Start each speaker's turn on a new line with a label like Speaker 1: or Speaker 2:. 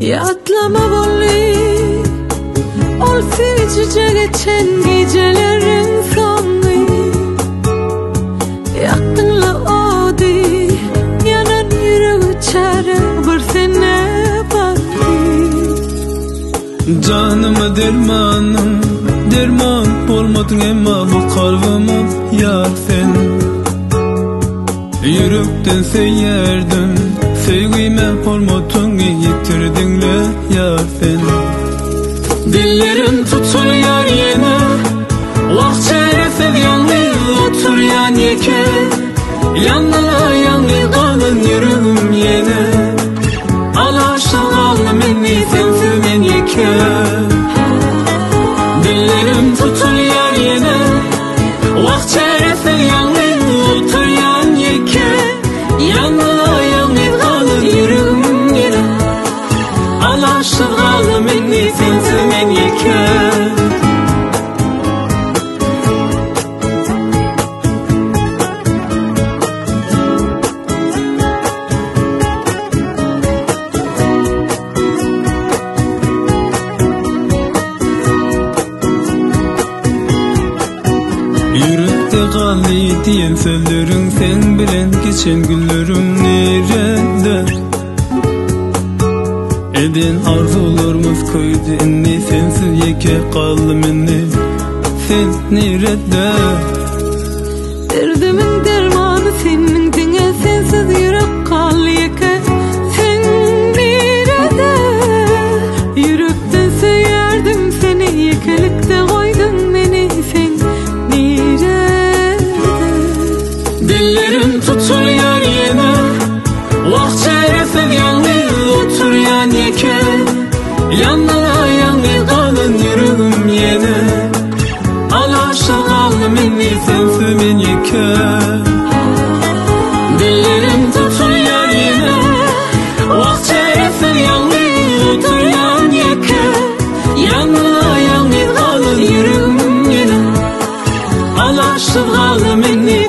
Speaker 1: Yatlama bolli ol süzüce geçen gecelerin sonu. Yaktınla odi yanan yüreği çare bir sene baktı.
Speaker 2: Canıma dermanım derman olmadın emma bu kalbime yar sen. Yürekten seyyerdin sevgime hormatını yitirdinle yar sen. Dillerim tutulya yine Vahçe Aref'e yalnız otur yan yeke. Yanına yanlı kalın yüreğim yine. Alaştı kalın beni sensiz men yeke. Dillerim tutulya yine Vahçe Aref'e yalnız otur yan yeke. Yanına yanlı kalın yüreğim yine. Alaştı kalın beni sensiz men yeke. Yürekte kaldı diyen sözlerin sen bilen geçen günlerim nerede? Eden arzularımız koydu inni sensiz yeke kaldım inni. Sen nerede?
Speaker 1: Derdimin dermanı senin dine sensiz yürek kal yeke. Sen nerede? Yürekten söylerdim seni yekelikte koydun beni sen nerede?
Speaker 2: Dillerim tutulya yine Vahçe Aref'e yalnız otur yan yeke. Yanına yanlı kalın yüreğim yine. Alaştı kaldım beni sensiz men yeke. Dillerim tutulya yine Vahçe Aref'e yalnız otur yan yeke. Yanına yanlı kalın yüreğim yine. Alaştı kaldım beni